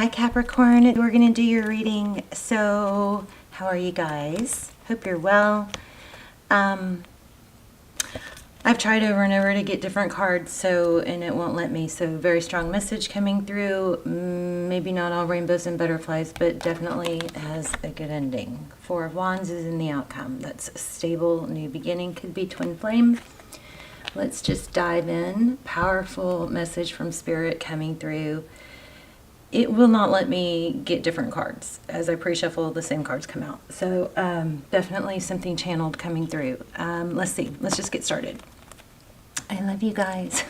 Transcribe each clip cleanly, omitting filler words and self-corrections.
Hi Capricorn, we're going to do your reading. So, how are you guys? Hope you're well. I've tried over and over to get different cards, and it won't let me. So, very strong message coming through. Maybe not all rainbows and butterflies, but definitely has a good ending. Four of Wands is in the outcome. That's a stable new beginning. Could be twin flame. Let's just dive in. Powerful message from Spirit coming through. It will not let me get different cards. As I pre-shuffle, the same cards come out. So definitely something channeled coming through. Let's see. Let's just get started. I love you guys.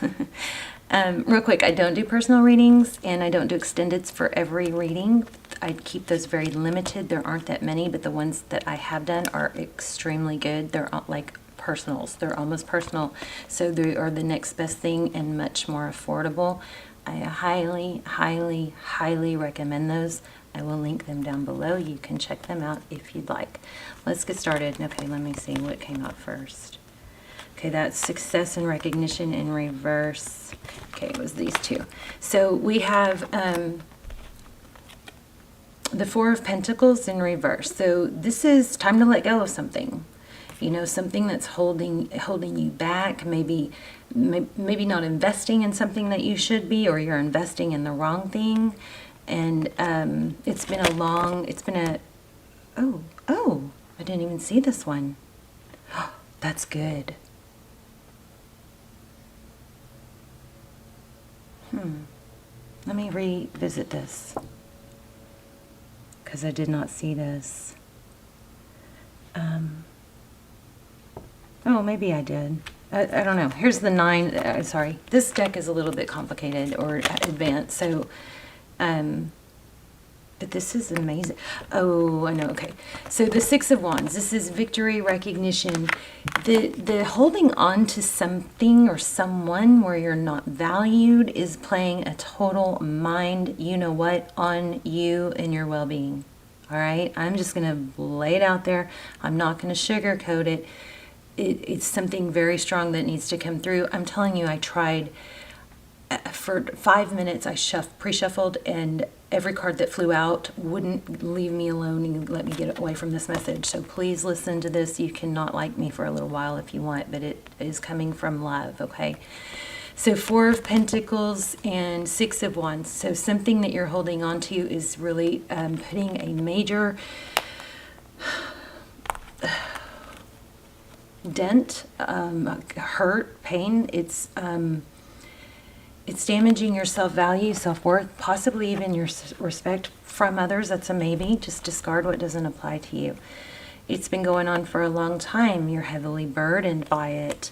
Real quick, I don't do personal readings and I don't do extendeds for every reading. I keep those very limited. There aren't that many, but the ones that I have done are extremely good. They're like personals. They're almost personal. So they are the next best thing and much more affordable. I highly, highly, highly recommend those. I will link them down below. You can check them out if you'd like. Let's get started. Okay, let me see what came out first. Okay, that's success and recognition in reverse. Okay, it was these two. So we have the Four of Pentacles in reverse. So this is time to let go of something. You know, something that's holding you back, maybe not investing in something that you should be, or you're investing in the wrong thing. And it's been oh, I didn't even see this one. That's good. Let me revisit this, because I did not see this. Oh, maybe I did. I don't know. Here's the 9. Sorry. This deck is a little bit complicated or advanced. So, but this is amazing. Oh, I know. Okay. So the 6 of Wands. This is victory, recognition. The holding on to something or someone where you're not valued is playing a total mind, you know what, on you and your well-being. All right. I'm just going to lay it out there. I'm not going to sugarcoat it. It's something very strong that needs to come through. I'm telling you, I tried for 5 minutes. I pre-shuffled, and every card that flew out wouldn't leave me alone and let me get away from this message. So please listen to this. You cannot like me for a little while if you want, but it is coming from love, okay? So 4 of Pentacles and 6 of Wands. So something that you're holding on to is really putting a major dent, hurt, pain. It's damaging your self-value, self-worth, possibly even your respect from others. That's a maybe. Just discard what doesn't apply to you. It's been going on for a long time. You're heavily burdened by it.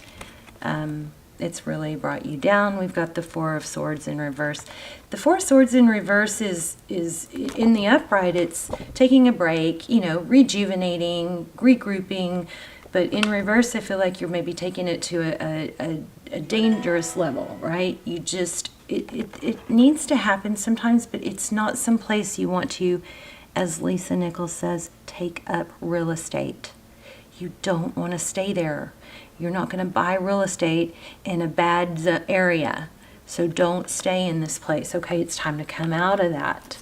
It's really brought you down. We've got the 4 of Swords in reverse. The 4 of Swords in reverse is in the upright. It's taking a break, you know, rejuvenating, regrouping. But in reverse, I feel like you're maybe taking it to a dangerous level, right? You just, it needs to happen sometimes, but it's not someplace you want to, as Lisa Nichols says, take up real estate. You don't want to stay there. You're not going to buy real estate in a bad area. So don't stay in this place. Okay, it's time to come out of that.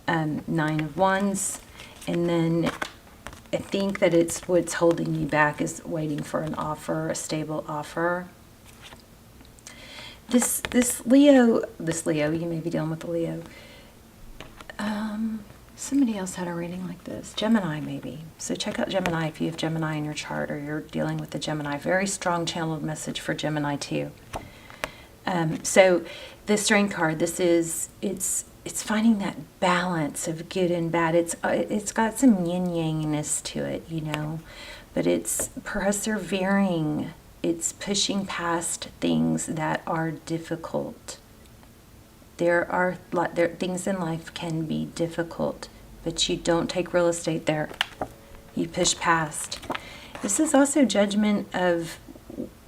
9 of Wands. And then I think that it's what's holding you back is waiting for an offer, a stable offer. This Leo, you may be dealing with a Leo. Somebody else had a reading like this. Gemini, maybe. So check out Gemini if you have Gemini in your chart or you're dealing with the Gemini. Very strong channeled message for Gemini too. So the Strength card, it's finding that balance of good and bad. It's got some yin-yangness to it, you know, but it's persevering. It's pushing past things that are difficult. There things in life can be difficult, but you don't take real estate there. You push past. This is also judgment of,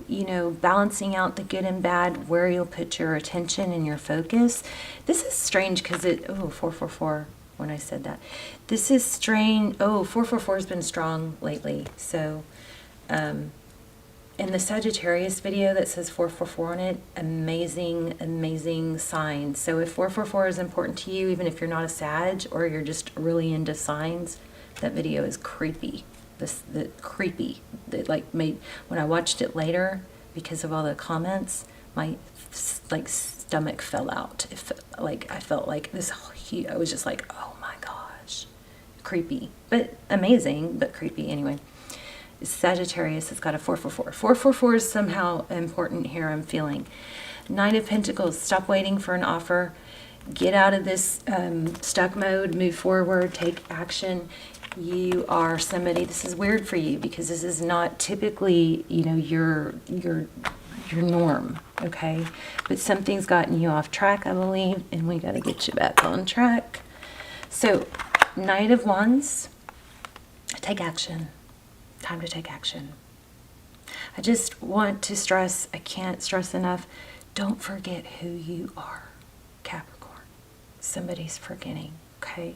you know, balancing out the good and bad, where you'll put your attention and your focus. This is strange because 444 when I said that. This is strange. 444 has been strong lately. So in the Sagittarius video that says 444 on it, amazing, amazing signs. So if 444 is important to you, even if you're not a Sag or you're just really into signs, that video is creepy. Creepy. That like made, when I watched it later, because of all the comments, my like stomach fell out. Like I felt like this. I was just like, oh my gosh, creepy, but amazing, but creepy anyway. Sagittarius has got a 444. 444 is somehow important here, I'm feeling. Nine of Pentacles, stop waiting for an offer. Get out of this stuck mode, move forward, take action. You are somebody, this is weird for you because this is not typically, you know, your norm, okay? But something's gotten you off track, I believe, and we got to get you back on track. So, Knight of Wands, take action. Time to take action. I just want to stress, I can't stress enough, don't forget who you are, Capricorn. Somebody's forgetting, okay?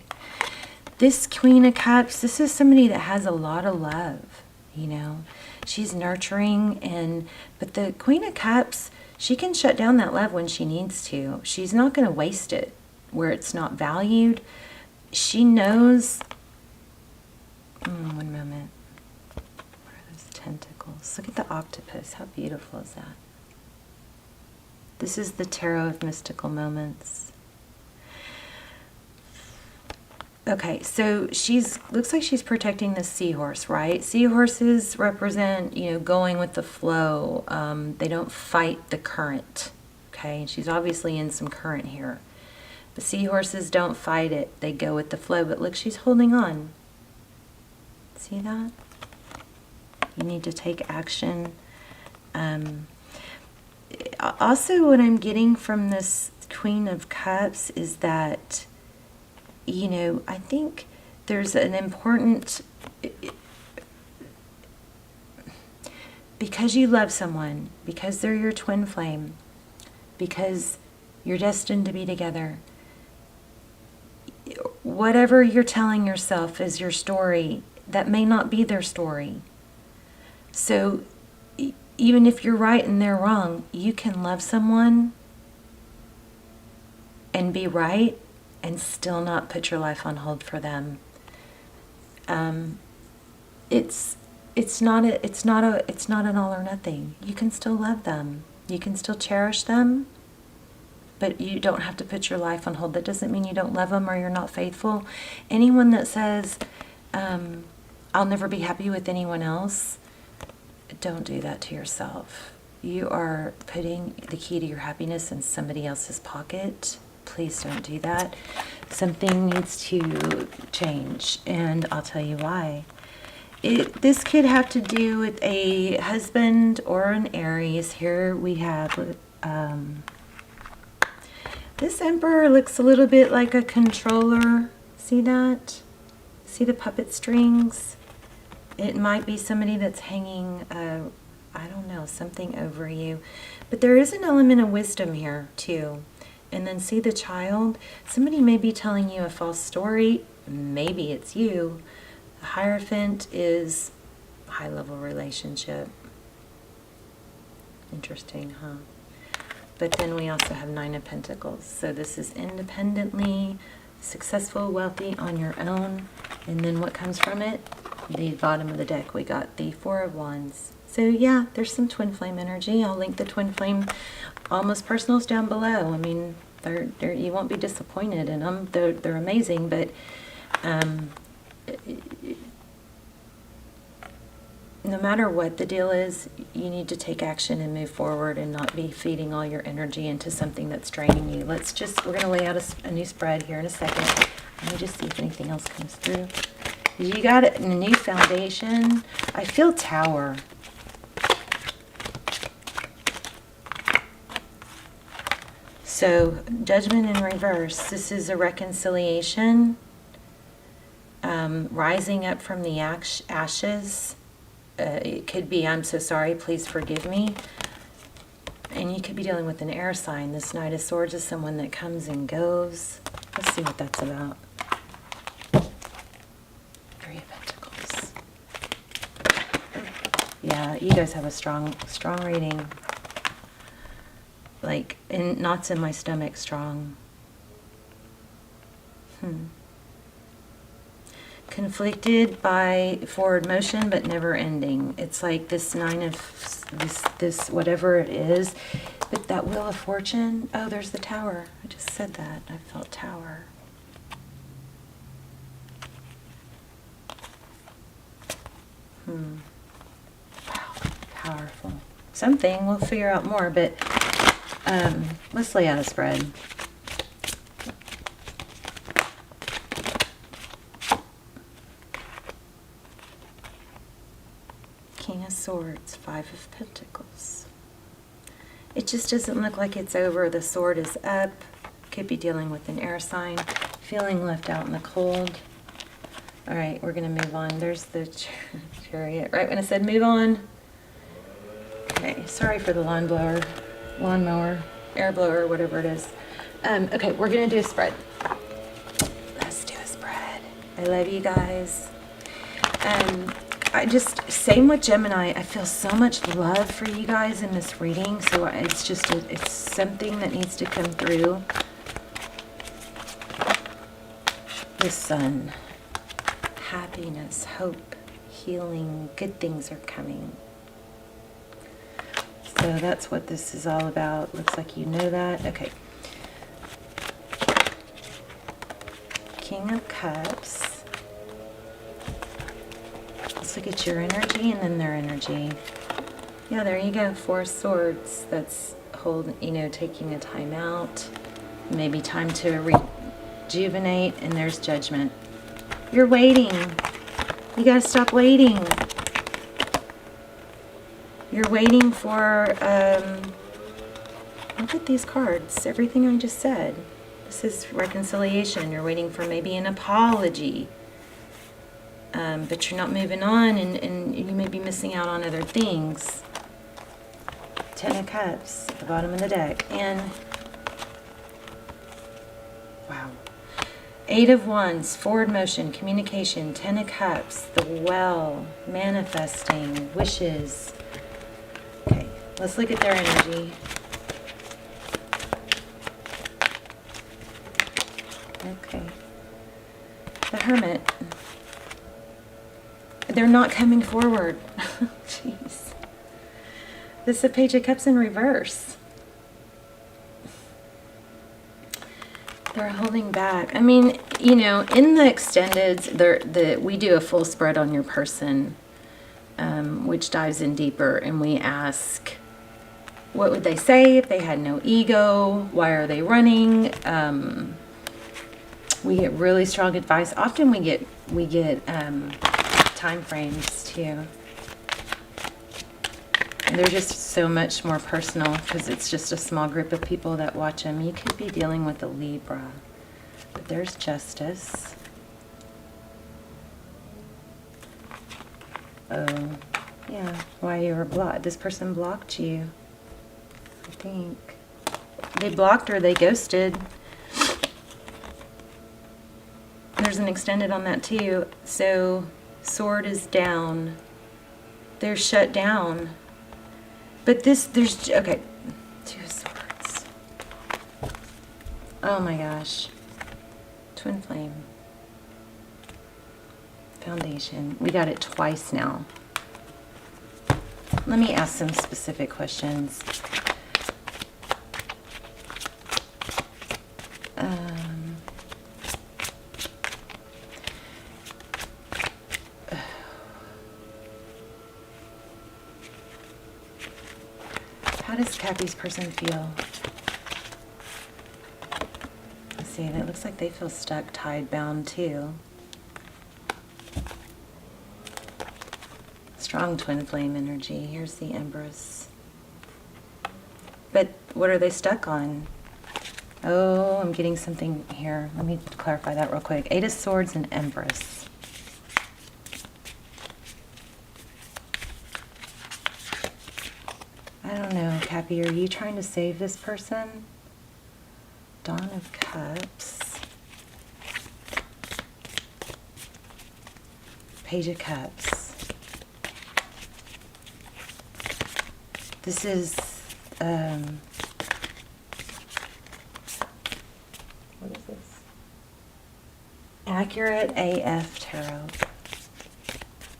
This Queen of Cups, this is somebody that has a lot of love, you know. She's nurturing, but the Queen of Cups, she can shut down that love when she needs to. She's not going to waste it where it's not valued. She knows, one moment. Tentacles. Look at the octopus. How beautiful is that? This is the Tarot of Mystical Moments. Okay, so looks like she's protecting the seahorse, right? Seahorses represent, you know, going with the flow. They don't fight the current, okay? And she's obviously in some current here. But seahorses don't fight it. They go with the flow. But look, she's holding on. See that? You need to take action. Also, what I'm getting from this Queen of Cups is that, you know, I think there's an important, because you love someone, because they're your twin flame, because you're destined to be together, whatever you're telling yourself is your story, that may not be their story. So even if you're right and they're wrong, you can love someone and be right and still not put your life on hold for them. It's not an all or nothing. You can still love them. You can still cherish them, but you don't have to put your life on hold. That doesn't mean you don't love them or you're not faithful. Anyone that says, I'll never be happy with anyone else, don't do that to yourself. You are putting the key to your happiness in somebody else's pocket. Please don't do that. Something needs to change, and I'll tell you why. This could have to do with a husband or an Aries. Here we have this Emperor looks a little bit like a controller. See that? See the puppet strings? It might be somebody that's hanging, I don't know, something over you. But there is an element of wisdom here, too. And then see the Child? Somebody may be telling you a false story. Maybe it's you. The Hierophant is a high-level relationship. Interesting, huh? But then we also have Nine of Pentacles. So this is independently successful, wealthy, on your own. And then what comes from it? The bottom of the deck, we got the Four of Wands. So yeah, there's some twin flame energy. I'll link the twin flame almost personals down below. I mean, they're you won't be disappointed in them. They're amazing, but no matter what the deal is, you need to take action and move forward and not be feeding all your energy into something that's draining you. We're going to lay out a new spread here in a second. Let me just see if anything else comes through. You got a new foundation. I feel Tower. So, Judgment in reverse. This is a reconciliation. Rising up from the ashes. It could be, I'm so sorry, please forgive me. And you could be dealing with an air sign. This Knight of Swords is someone that comes and goes. Let's see what that's about. Three of Pentacles. Yeah, you guys have a strong reading. Like, in knots in my stomach strong. Conflicted by forward motion, but never ending. It's like this nine of this whatever it is. But that Wheel of Fortune, oh, there's the Tower. I just said that. I felt Tower. Wow, powerful. Something, we'll figure out more, but let's lay out a spread. King of Swords, Five of Pentacles. It just doesn't look like it's over. The sword is up. Could be dealing with an air sign. Feeling left out in the cold. All right, we're going to move on. There's the Chariot. Right when I said move on. Okay, sorry for the lawnmower, air blower, whatever it is. Okay, we're going to do a spread. Let's do a spread. I love you guys. Same with Gemini, I feel so much love for you guys in this reading, so it's just, it's something that needs to come through. The Sun, happiness, hope, healing, good things are coming. So that's what this is all about. Looks like you know that. Okay. King of Cups. Let's look at your energy and then their energy. Yeah, there you go. Four of Swords. That's taking a time out. Maybe time to rejuvenate. And there's Judgment. You're waiting. You gotta stop waiting. You're waiting for, look at these cards. Everything I just said. This is reconciliation. You're waiting for maybe an apology. But you're not moving on, and you may be missing out on other things. Ten of Cups at the bottom of the deck. And, wow. Eight of Wands, forward motion, communication, Ten of Cups, the Well, manifesting, wishes. Okay, let's look at their energy. Okay. The Hermit. They're not coming forward. Jeez. This is a Page of Cups in reverse. They're holding back. I mean, in the extended, we do a full spread on your person, which dives in deeper, and we ask, what would they say if they had no ego? Why are they running? We get really strong advice. Often we get time frames too. And they're just so much more personal because it's just a small group of people that watch them. You could be dealing with a Libra, but there's Justice. Oh, yeah. Why you were blocked? This person blocked you. I think they blocked or they ghosted. There's an extended on that too. So Sword is down. They're shut down. But okay. Two of Swords. Oh my gosh. Twin Flame. Foundation. We got it twice now. Let me ask some specific questions. How does Cappy's person feel? Let's see, it looks like they feel stuck, tied, bound too. Strong twin flame energy. Here's the Empress. But what are they stuck on? Oh, I'm getting something here. Let me clarify that real quick. Eight of Swords and Empress. I don't know, Cappy, are you trying to save this person? Dawn of Cups. Page of Cups. This is, what is this? Accurate AF Tarot.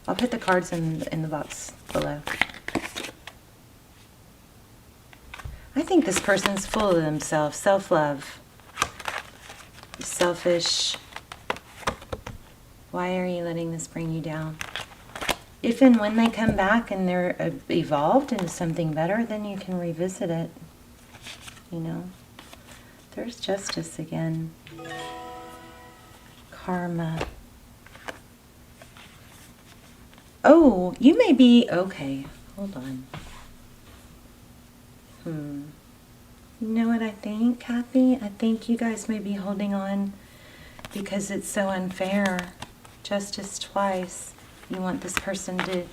I'll put the cards in the box below. I think this person's full of themselves, self-love, selfish. Why are you letting this bring you down? If and when they come back and they're evolved into something better, then you can revisit it. You know, there's justice again. Karma. Oh, you may be, okay, hold on. You know what I think, Kathy? I think you guys may be holding on because it's so unfair. Justice twice. You want this person to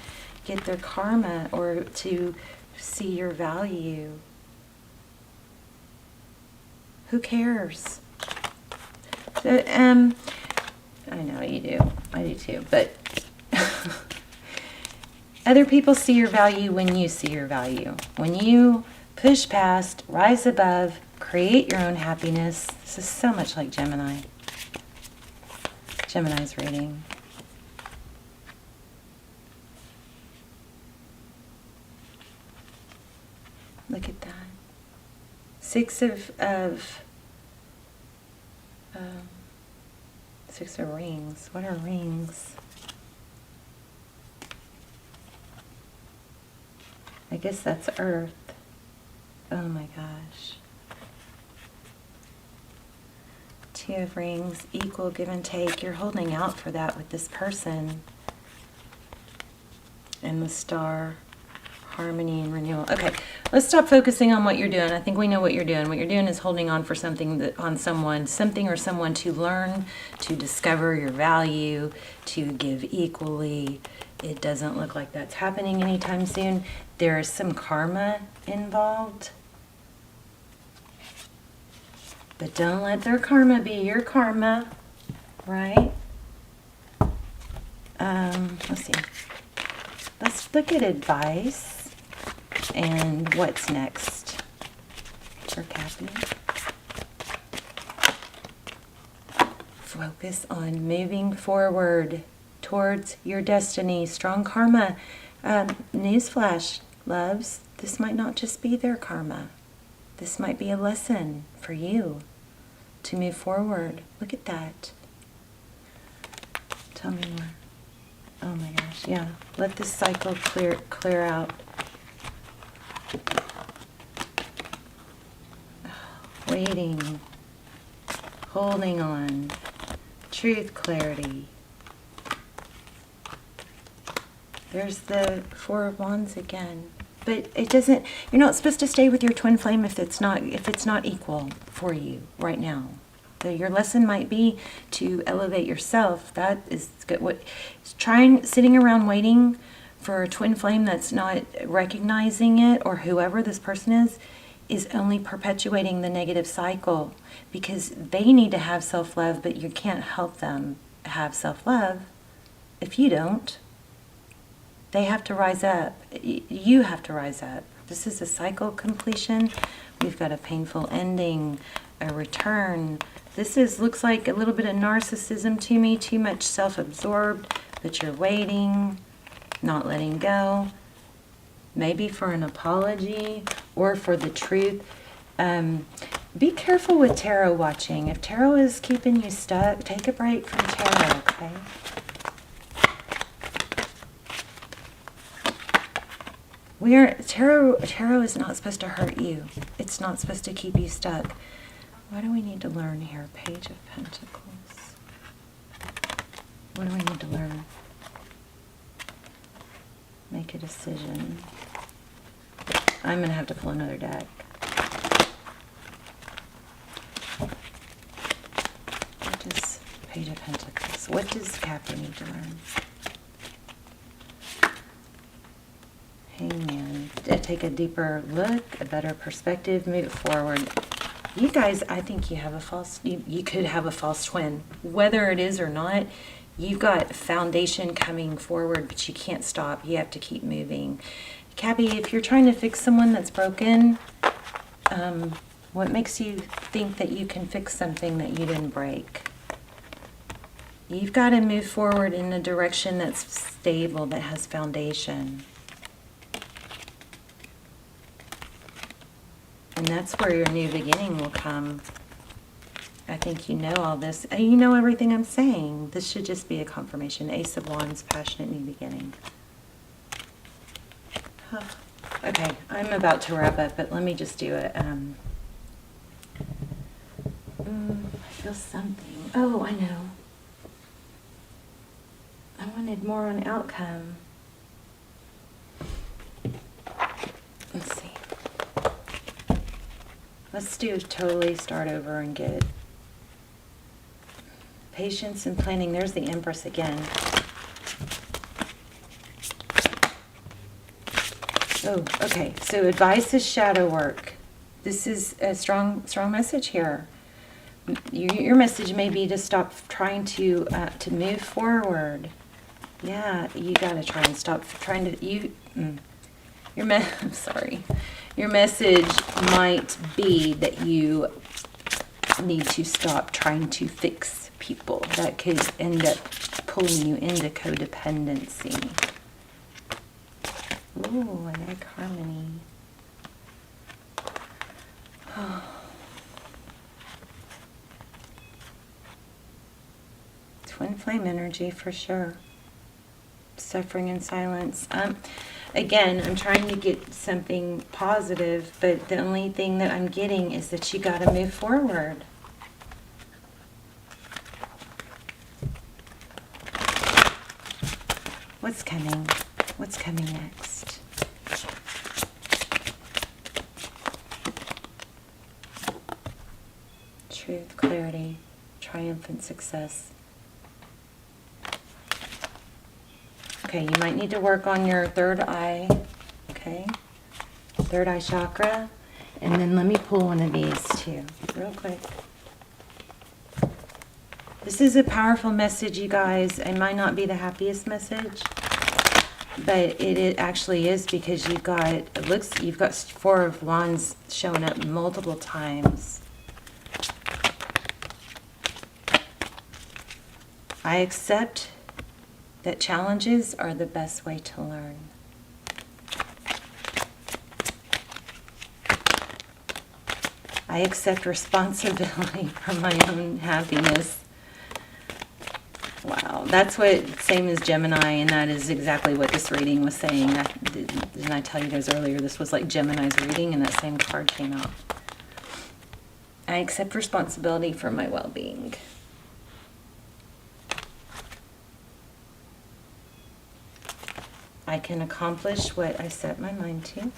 get their karma or to see your value. Who cares? So, I know you do. I do too. But other people see your value when you see your value. When you push past, rise above, create your own happiness. This is so much like Gemini. Gemini's reading. Look at that. Six of rings. What are rings? I guess that's Earth. Oh my gosh. Two of rings, equal give and take. You're holding out for that with this person. And the star, harmony and renewal. Okay, let's stop focusing on what you're doing. I think we know what you're doing. What you're doing is holding on for something, something or someone to learn, to discover your value, to give equally. It doesn't look like that's happening anytime soon. There is some karma involved. But don't let their karma be your karma, right? Let's see. Let's look at advice and what's next for Kathy. Focus on moving forward towards your destiny. Strong karma. Newsflash, loves, this might not just be their karma. This might be a lesson for you to move forward. Look at that. Tell me more. Oh my gosh, yeah. Let this cycle clear out. Waiting. Holding on. Truth, clarity. There's the Four of Wands again. But it doesn't, you're not supposed to stay with your twin flame if it's not equal for you right now. Your lesson might be to elevate yourself. That is good. Sitting around waiting for a twin flame that's not recognizing it, or whoever this person is only perpetuating the negative cycle, because they need to have self-love, but you can't help them have self-love if you don't. They have to rise up. You have to rise up. This is a cycle completion. We've got a painful ending, a return. This looks like a little bit of narcissism to me, too much self-absorbed, but you're waiting, not letting go. Maybe for an apology or for the truth. Be careful with tarot watching. If tarot is keeping you stuck, take a break from tarot, okay? Tarot is not supposed to hurt you. It's not supposed to keep you stuck. What do we need to learn here? Page of Pentacles. What do we need to learn? Make a decision. I'm going to have to pull another deck. What does Page of Pentacles? What does Capri need to learn? Hangman. Take a deeper look, a better perspective, move forward. You guys, I think you have you could have a false twin. Whether it is or not, you've got foundation coming forward, but you can't stop. You have to keep moving. Cabby, if you're trying to fix someone that's broken, what makes you think that you can fix something that you didn't break? You've got to move forward in a direction that's stable, that has foundation. And that's where your new beginning will come. I think you know all this. You know everything I'm saying. This should just be a confirmation. Ace of Wands, passionate new beginning. Huh. Okay, I'm about to wrap up, but let me just do it. I feel something. Oh, I know. I wanted more on outcome. Let's see. Let's do totally start over and get patience and planning. There's the Empress again. Oh, okay. So advice is shadow work. This is a strong message here. Your message may be to stop trying to move forward. Yeah, you got to try and stop trying to I'm sorry. Your message might be that you need to stop trying to fix people. That could end up pulling you into codependency. Ooh, I like harmony. Twin flame energy for sure. Suffering in silence. Again, I'm trying to get something positive, but the only thing that I'm getting is that you got to move forward. What's coming? What's coming next? Truth, clarity, triumphant success. Okay, you might need to work on your third eye, okay? Third eye chakra. And then let me pull one of these too, real quick. This is a powerful message, you guys. It might not be the happiest message, but it actually is, because you've got 4 of Wands showing up multiple times. I accept that challenges are the best way to learn. I accept responsibility for my own happiness. Wow, that's what, same as Gemini, and that is exactly what this reading was saying. Didn't I tell you guys earlier, this was like Gemini's reading, and that same card came out. I accept responsibility for my well-being. I can accomplish what I set my mind to.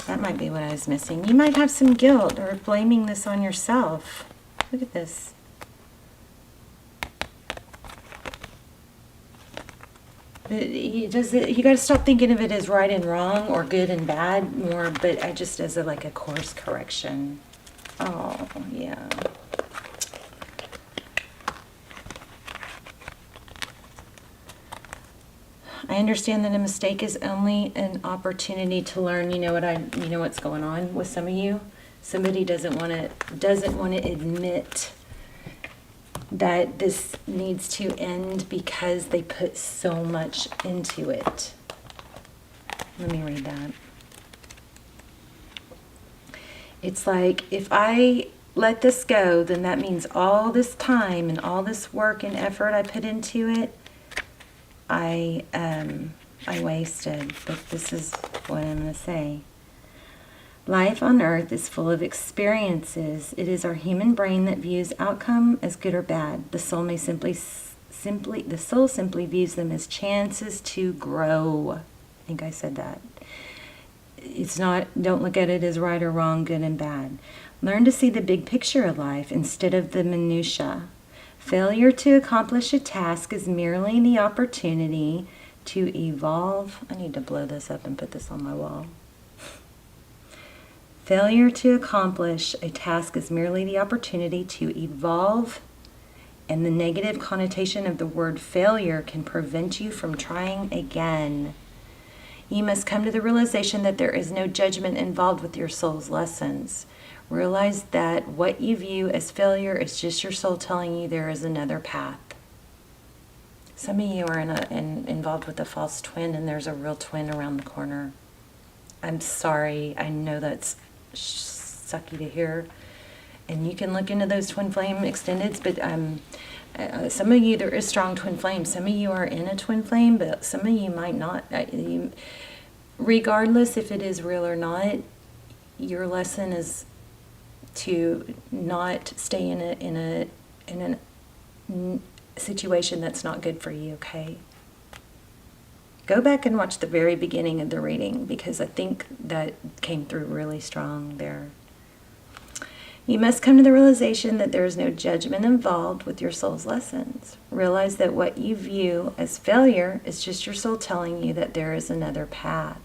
That might be what I was missing. You might have some guilt or blaming this on yourself. Look at this. You got to stop thinking of it as right and wrong or good and bad more, but I just as like a course correction. Oh, yeah. I understand that a mistake is only an opportunity to learn. You know what's going on with some of you? Somebody doesn't want to admit that this needs to end because they put so much into it. Let me read that. It's like, if I let this go, then that means all this time and all this work and effort I put into it, I wasted. But this is what I'm going to say. Life on earth is full of experiences. It is our human brain that views outcome as good or bad. The soul simply views them as chances to grow. I think I said that. It's not, don't look at it as right or wrong, good and bad. Learn to see the big picture of life instead of the minutia. Failure to accomplish a task is merely the opportunity to evolve. I need to blow this up and put this on my wall. Failure to accomplish a task is merely the opportunity to evolve, and the negative connotation of the word failure can prevent you from trying again. You must come to the realization that there is no judgment involved with your soul's lessons. Realize that what you view as failure is just your soul telling you there is another path. Some of you are involved with a false twin, and there's a real twin around the corner. I'm sorry. I know that's sucky to hear. And you can look into those twin flame extendeds, but some of you, there is strong twin flame. Some of you are in a twin flame, but some of you might not. Regardless if it is real or not, your lesson is to not stay in a situation that's not good for you, okay? Go back and watch the very beginning of the reading, because I think that came through really strong there. You must come to the realization that there is no judgment involved with your soul's lessons. Realize that what you view as failure is just your soul telling you that there is another path.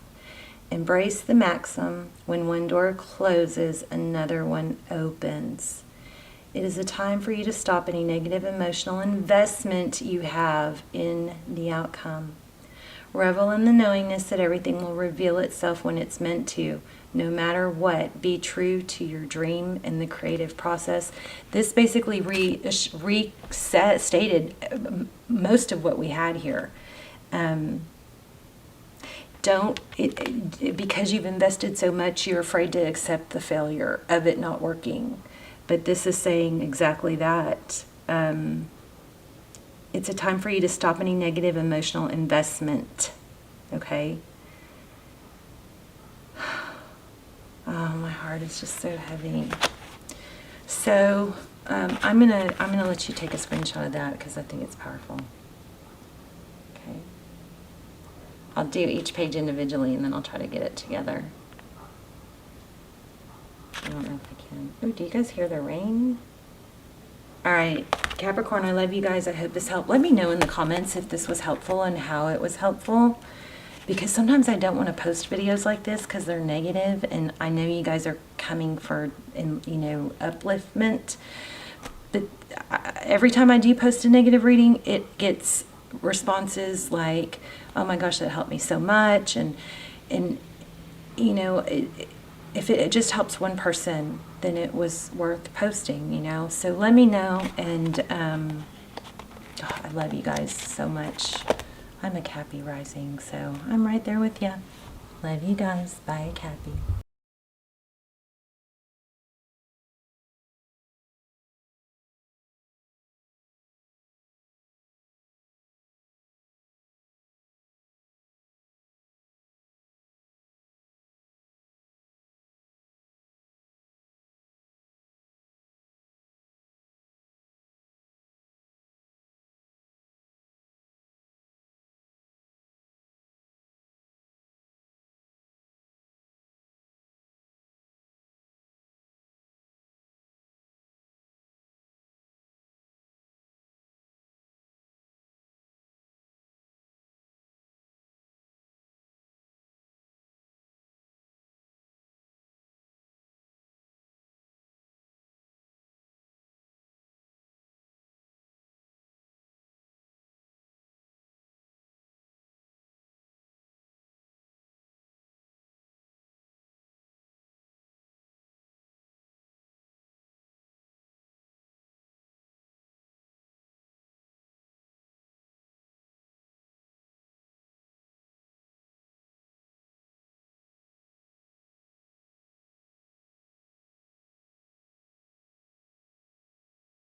Embrace the maxim, when one door closes, another one opens. It is a time for you to stop any negative emotional investment you have in the outcome. Revel in the knowingness that everything will reveal itself when it's meant to. No matter what, be true to your dream and the creative process. This basically restated most of what we had here. Because you've invested so much, you're afraid to accept the failure of it not working. But this is saying exactly that. It's a time for you to stop any negative emotional investment. Okay? Oh, my heart is just so heavy. So I'm gonna let you take a screenshot of that, because I think it's powerful. Okay. I'll do each page individually, and then I'll try to get it together. I don't know if I can. Oh, do you guys hear the rain? All right, Capricorn, I love you guys. I hope this helped. Let me know in the comments if this was helpful and how it was helpful, because sometimes I don't want to post videos like this because they're negative, and I know you guys are coming for, upliftment. But every time I do post a negative reading, it gets responses like, "Oh my gosh, that helped me so much," and if it just helps one person, then it was worth posting, So let me know, and I love you guys so much. I'm a Cappy rising, so I'm right there with you. Love you guys. Bye, Cappy.